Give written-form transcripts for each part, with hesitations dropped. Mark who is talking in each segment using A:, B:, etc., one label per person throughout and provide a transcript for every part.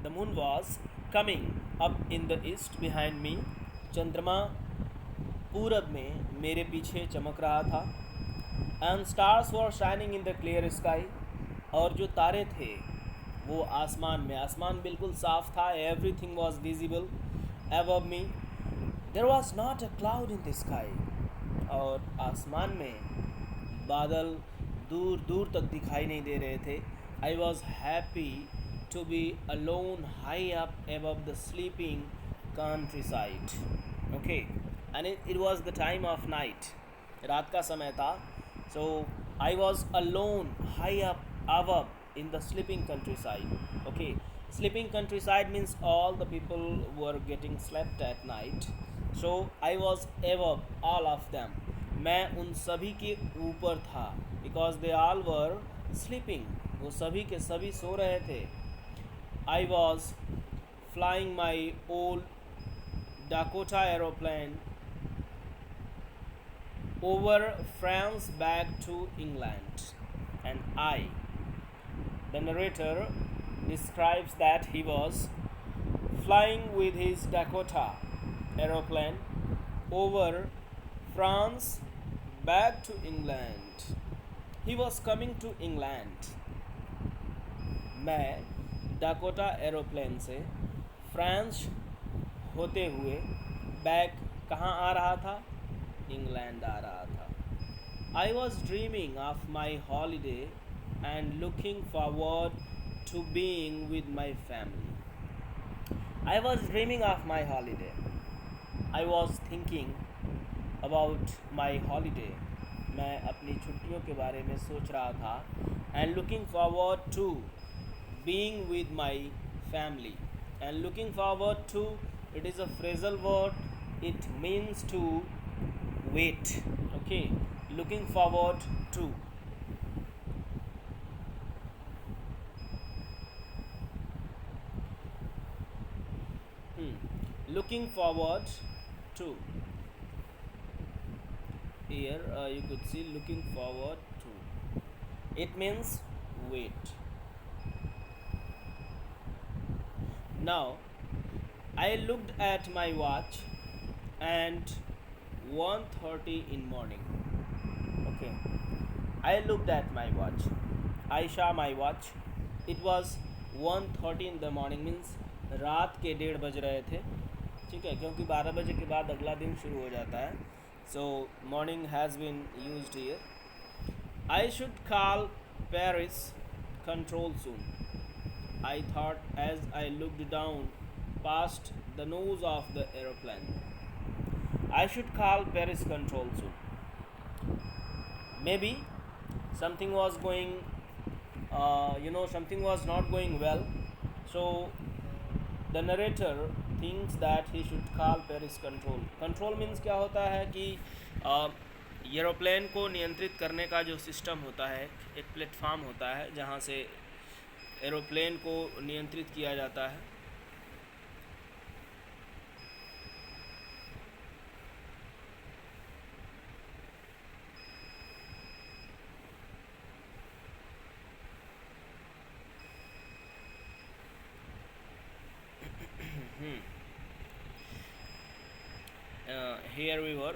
A: The moon was coming up in the east behind me. चंद्रमा पूरब में मेरे पीछे चमक रहा था. And stars were shining in the clear sky. और जो तारे थे वो आसमान बिल्कुल साफ था. Everything was visible above me. There was not a cloud in the sky. और आसमान में बादल दूर दूर तक दिखाई नहीं दे रहे थे. I was happy to be alone high up above the sleeping countryside. Okay, and it was the time of night. रात का समय था. So I was alone high up above in the sleeping countryside. Okay, sleeping countryside means all the people were getting slept at night. So I was above all of them. मैं उन सभी के ऊपर था. Because they all were sleeping. वो सभी के सभी सो रहे थे. I was flying my old Dakota aeroplane over France back to England. And the narrator describes that he was flying with his Dakota aeroplane over France back to England. He was coming to England. मैं Dakota aeroplane से France होते हुए back कहाँ आ रहा था? England आ रहा था. I was dreaming of my holiday and looking forward to being with my family. I was dreaming of my holiday. I was thinking about my holiday. मैं अपनी छुट्टियों के बारे में सोच रहा था. And looking forward to being with my family. And looking forward to, it is a phrasal word. It means to wait. Okay, looking forward to. Looking forward to. Here you could see looking forward to. It means wait. Now, I looked at my watch and 1:30 in morning. Okay, I looked at my watch. I saw my watch. It was 1:30 in the morning means रात के 1:30 बज रहे थे. ठीक है, क्योंकि 12 बजे के बाद अगला दिन शुरू हो जाता है. So morning has been used here. I should call Paris control soon, I thought as I looked down past the nose of the aeroplane. I should call Paris control soon. Maybe something was going, something was not going well. So the narrator thinks that he should call Paris control. Control means क्या होता है कि aeroplane को नियंत्रित करने का जो system होता है, एक प्लेटफॉर्म होता है जहाँ से एरोप्लेन को नियंत्रित किया जाता है. Here we were.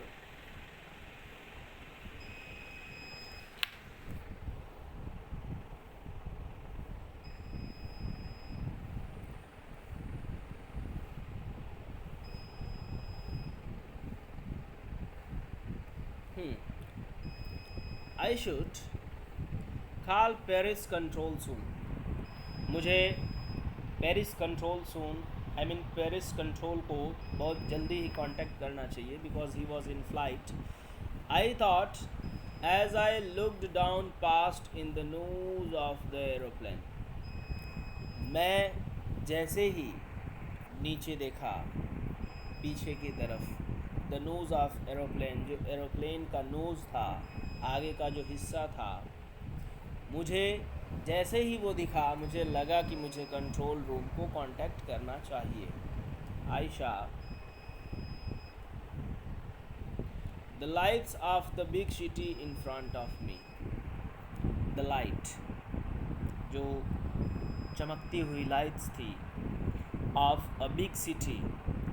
A: I should call Paris control soon. मुझे Paris control soon Paris control को बहुत जल्दी ही कांटेक्ट करना चाहिए because he was in flight. I thought as I looked down past in the nose of the aeroplane. मैं जैसे ही नीचे देखा पीछे की तरफ, द नोज ऑफ एरोप्लेन, जो एरोप्लेन का नोज़ था, आगे का जो हिस्सा था, मुझे जैसे ही वो दिखा मुझे लगा कि मुझे कंट्रोल रूम को कांटेक्ट करना चाहिए. Ayesha, the lights off the big city in front of me. The light, जो चमकती हुई लाइट्स थी ऑफ अ बिग सिटी,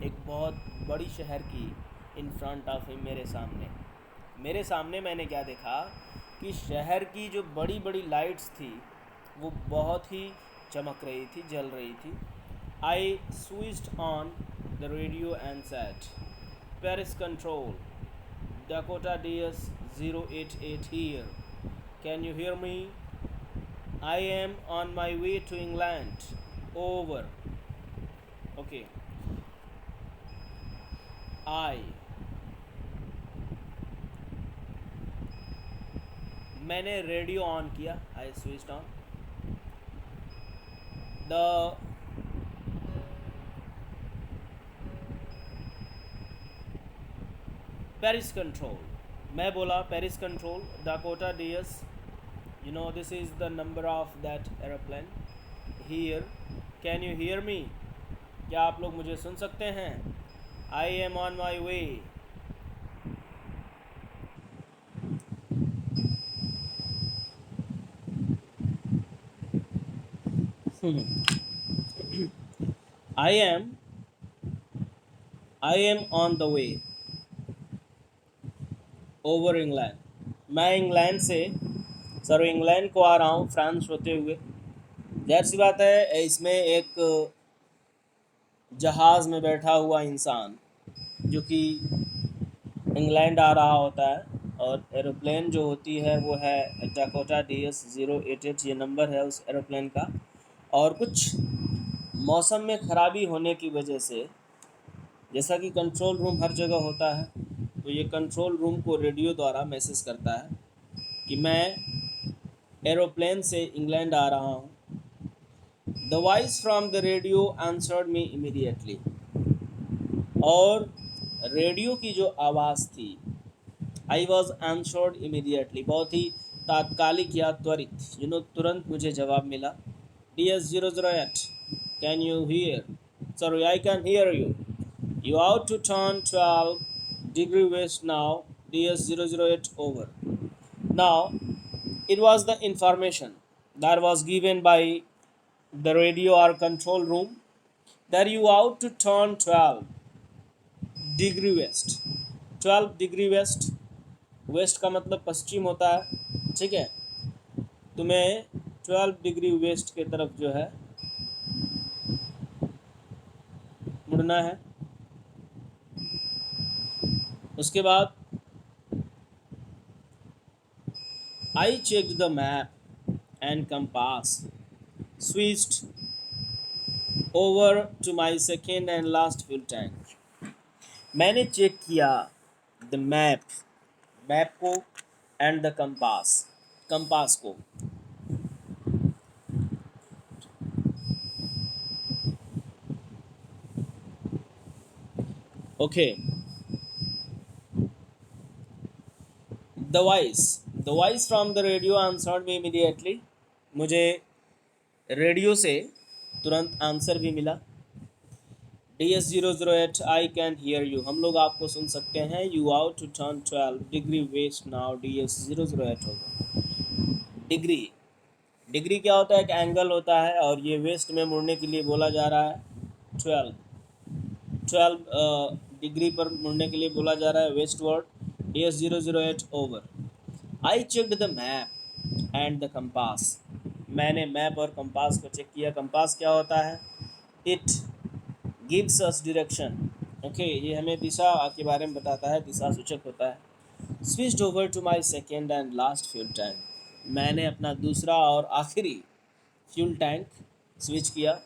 A: एक बहुत बड़ी शहर की, इन फ्रंट ऑफ हिम, मेरे सामने मैंने क्या देखा कि शहर की जो बड़ी बड़ी लाइट्स थी वो बहुत ही चमक रही थी, जल रही थी। I switched on the radio and said, Paris control, Dakota DS 088 here. Can you hear me? I am on my way to England. Over. Okay. I. मैंने रेडियो ऑन किया. I switched on. The Paris control. मैं बोला Paris control. Dakota DS. You know this is the number of that aeroplane. Here. Can you hear me? क्या आप लोग मुझे सुन सकते हैं? I am on my way. I am on the way over England. मैं England को आ रहा हूँ फ्रांस होते हुए। जाहिर सी बात है इसमें एक जहाज़ में बैठा हुआ इंसान जो कि इंग्लैंड आ रहा होता है, और एरोप्लेन जो होती है वो है डाकोटा DS 088, ये नंबर है उस एरोप्लेन का। और कुछ मौसम में ख़राबी होने की वजह से, जैसा कि कंट्रोल रूम हर जगह होता है, तो ये कंट्रोल रूम को रेडियो द्वारा मैसेज करता है कि मैं एरोप्लेन से इंग्लैंड आ रहा हूँ। The voice from the radio answered me immediately, और रेडियो की जो आवाज़ थी, आई वॉज आंसर्ड इमीडिएटली, बहुत ही तात्कालिक या त्वरित, तुरंत मुझे जवाब मिला। DS 008, can you here? Sorry, I can hear you. You ought to turn 12 degree west now. DS 008 over. Now, it was the information that was given by the radio or control room that you ought to turn 12 degree west. 12 degree west. Waste का मतलब पश्चिम होता है, ठीक है? तुम्हें 12 degree waste के तरफ जो है मुड़ना है। उसके बाद I checked the map and compass, switched over to my second and last fuel tank. मैंने चेक किया द मैप को एंड द कंपास को। Okay, the voice from the radio answered me immediately, मुझे रेडियो से तुरंत answer भी मिला। DS 008, I can hear you, हम लोग आपको सुन सकते हैं। You ought to turn 12 degree west now. DS 008 होगा। डिग्री क्या होता है? एक एंगल होता है, और ये वेस्ट में मुड़ने के लिए बोला जा रहा है। 12 डिग्री पर मुड़ने के लिए बोला जा रहा है westward. DS 008 over. I checked the map and the compass, मैंने मैप और कंपास को चेक किया। कंपास क्या होता है? It gives us direction. Okay, ये हमें दिशा के बारे में बताता है, दिशा सूचक होता है। Switched over to my second and last fuel tank, मैंने अपना दूसरा और आखिरी फ्यूल टैंक स्विच किया।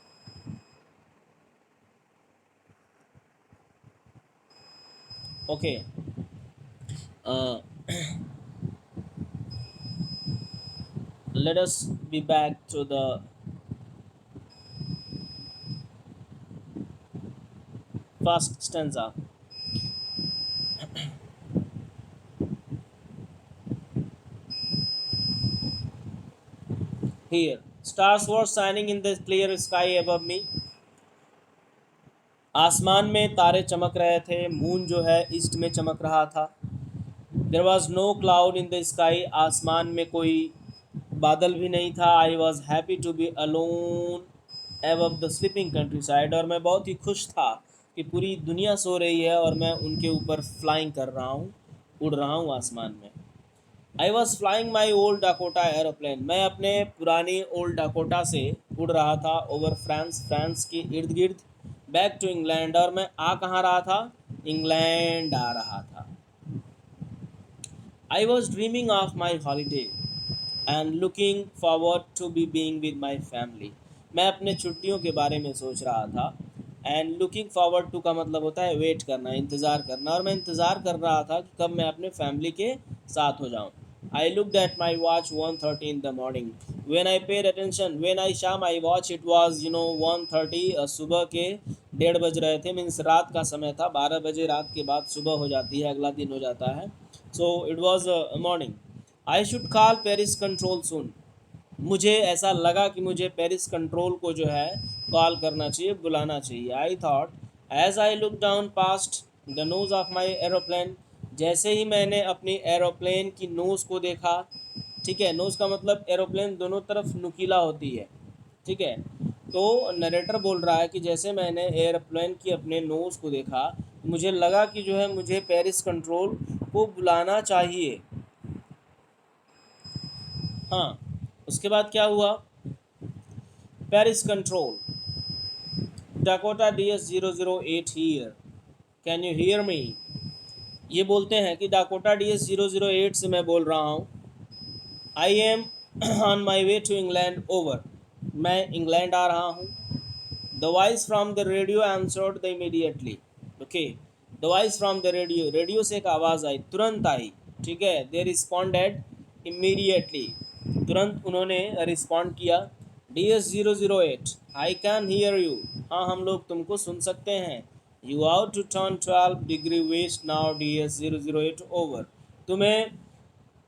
A: Okay, let us be back to the first stanza. Here, stars were shining in the clear sky above me. आसमान में तारे चमक रहे थे, मून जो है ईस्ट में चमक रहा था। There was no cloud in the sky, आसमान में कोई बादल भी नहीं था। I was happy to be alone above the sleeping countryside, और मैं बहुत ही खुश था कि पूरी दुनिया सो रही है और मैं उनके ऊपर फ्लाइंग कर रहा हूँ, उड़ रहा हूँ आसमान में। I was flying my old Dakota aeroplane, मैं अपने पुरानी ओल्ड डाकोटा से उड़ रहा था ओवर फ्रांस, फ्रांस के इर्द गिर्द, बैक टू इंग्लैंड, और मैं आ कहाँ रहा था, इंग्लैंड आ रहा था। I was dreaming of my holiday and looking forward to be being with my family, मैं अपने छुट्टियों के बारे में सोच रहा था। एंड लुकिंग फॉरवर्ड टू का मतलब होता है वेट करना, इंतज़ार करना, और मैं इंतज़ार कर रहा था कि कब मैं अपने फैमिली के साथ हो जाऊँ। I looked at my watch 1:30 in the morning, when I paid attention, when I saw my watch it was 1:30, सुबह के 1:30 बज रहे थे, मीन्स रात का समय था, 12 बजे रात के बाद सुबह हो जाती है, अगला दिन हो जाता है। So it was morning. I should call Paris control soon, मुझे ऐसा लगा कि मुझे पेरिस कंट्रोल को जो है कॉल करना चाहिए, बुलाना चाहिए। I thought as I look down past the nose of my aeroplane, जैसे ही मैंने अपनी एरोप्लेन की नोज़ को देखा, ठीक है, नोज़ का मतलब एरोप्लेन दोनों तरफ नुकीला होती है, ठीक है। तो नरेटर बोल रहा है कि जैसे मैंने एयरप्लेन की अपने नोज़ को देखा, मुझे लगा कि जो है मुझे पेरिस कंट्रोल को बुलाना चाहिए। हाँ, उसके बाद क्या हुआ, Paris control Dakota DS008 here, can you hear me, ये बोलते हैं कि डाकोटा DS008 से मैं बोल रहा हूँ। I am on my way to England over, मैं इंग्लैंड आ रहा हूँ। The voice from the radio answered the immediately, okay, the voice from the radio, radio से एक आवाज़ आई, तुरंत आई, ठीक है। दे रिस्पॉन्डेड इमीडिएटली, तुरंत उन्होंने रिस्पॉन्ड किया। DS008 I can hear you, हाँ हम लोग तुमको सुन सकते हैं। You ought to turn 12 degree west now DS008 over, तुम्हें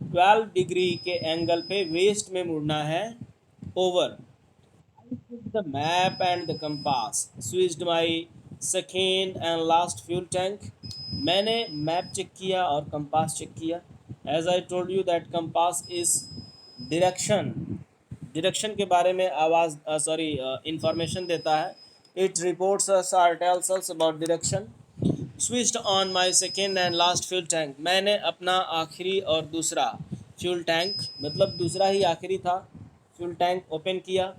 A: 12 डिग्री के एंगल पे वेस्ट में मुड़ना है, over. The map and the compass, switched my second and last fuel tank, मैंने मैप चेक किया और कंपास चेक किया। As I told you that compass is direction, direction के बारे में आवाज़ सॉरी इंफॉर्मेशन देता है। इट रिपोर्ट्स अस और tells us about direction. Switched on my second and last fuel tank, मैंने अपना आखिरी और दूसरा फ्यूल टैंक, मतलब दूसरा ही आखिरी था, फ्यूल टैंक ओपन किया।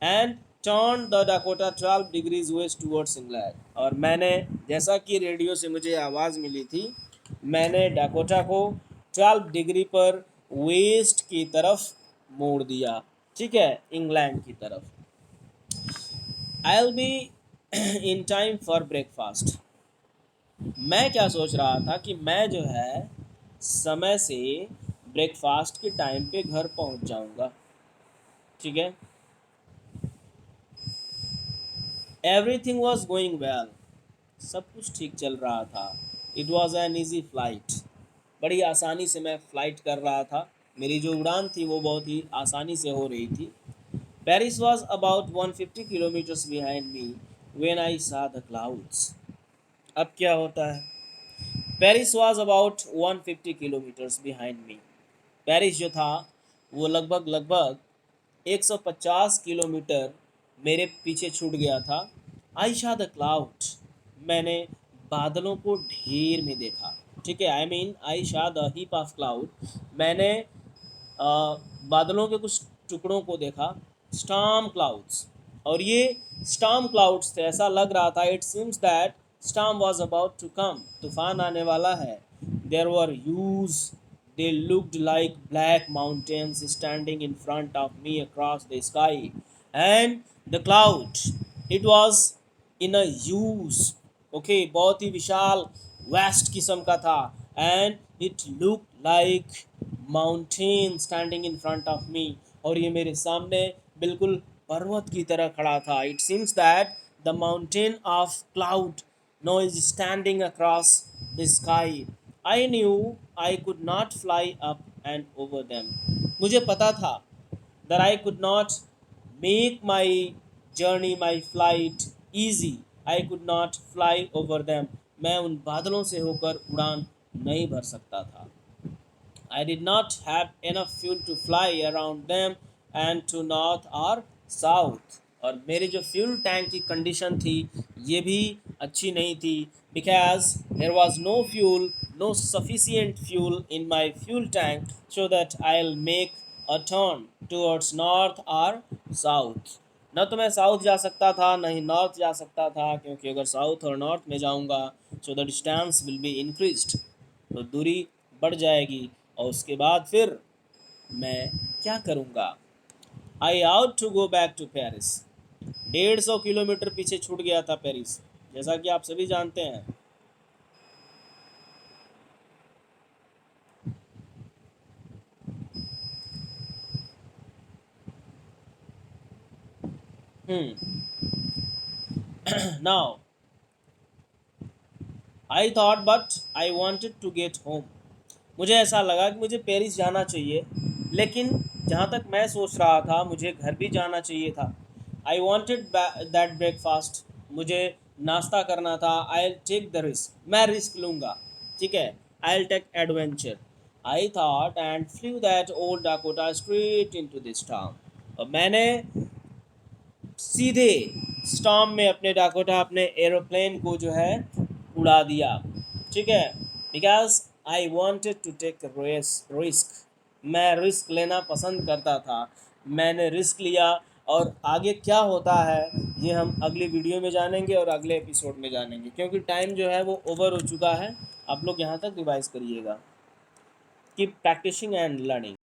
A: And turn the Dakota 12 degrees west towards England, और मैंने, जैसा कि रेडियो से मुझे आवाज़ मिली थी, मैंने डाकोटा को 12 डिग्री पर वेस्ट की तरफ मोड़ दिया, ठीक है, इंग्लैंड की तरफ। I will be in time for breakfast, मैं क्या सोच रहा था कि मैं जो है समय से ब्रेकफास्ट के टाइम पे घर पहुंच जाऊंगा, ठीक है। एवरीथिंग वॉज गोइंग वेल, सब कुछ ठीक चल रहा था। It was an easy flight, बड़ी आसानी से मैं फ़्लाइट कर रहा था, मेरी जो उड़ान थी वो बहुत ही आसानी से हो रही थी। Paris was about 150 kilometres behind me when I saw the clouds, अब क्या होता है, Paris was about 150 kilometres behind me, Paris जो था वो लगभग लगभग 150 किलोमीटर मेरे पीछे छूट गया था। आई शा द क्लाउड, मैंने बादलों को ढेर में देखा, ठीक है, आई मीन आई शा द हीप ऑफ क्लाउड, मैंने बादलों के कुछ टुकड़ों को देखा, स्टॉर्म क्लाउड्स, और ये स्टॉर्म क्लाउड्स थे, ऐसा लग रहा था, it seems that storm was about to come, तूफान आने वाला है। There were huge, they looked like black mountains standing in front of me across the sky, and the cloud, it was in a huge, okay, बहुत ही विशाल west किस्म का था, and it looked like mountain standing in front of me, और ये मेरे सामने बिल्कुल पर्वत की तरह खड़ा था। It seems that the mountain of cloud now is standing across the sky. I knew I could not fly up and over them. मुझे पता था that I could not make my journey, my flight easy. I could not fly over them. मैं उन बादलों से होकर उड़ान नहीं भर सकता था। I did not have enough fuel to fly around them and to north or south. और मेरे जो फ्यूल टैंक की कंडीशन थी ये भी अच्छी नहीं थी, because there was no fuel, no sufficient fuel in my fuel tank so that I'll make a turn towards north or south. न तो मैं साउथ जा सकता था न ही नॉर्थ जा सकता था, क्योंकि अगर साउथ और नॉर्थ में जाऊंगा so the distance will be increased, तो दूरी बढ़ जाएगी और उसके बाद फिर मैं क्या करूँगा। I ought to go back to Paris. 150 kilometre पीछे छूट गया था पेरिस, जैसा कि आप सभी जानते हैं। Now I thought but I wanted to get home. मुझे ऐसा लगा कि मुझे पेरिस जाना चाहिए, लेकिन जहाँ तक मैं सोच रहा था मुझे घर भी जाना चाहिए था। आई वॉन्टेड दैट ब्रेकफास्ट, मुझे नाश्ता करना था। आई टेक द रिस्क, मैं रिस्क लूँगा, ठीक है। I take adventure, I thought and flew that old Dakota straight into this town. और मैंने सीधे स्टॉर्म में अपने डाकोटा अपने एरोप्लेन को जो है उड़ा दिया, ठीक है। Because I wanted to take risk, मैं रिस्क लेना पसंद करता था, मैंने रिस्क लिया। और आगे क्या होता है ये हम अगले वीडियो में जानेंगे और अगले एपिसोड में जानेंगे, क्योंकि टाइम जो है वो ओवर हो चुका है। आप लोग यहाँ तक रिवाइज करिएगा। Keep practising and learning.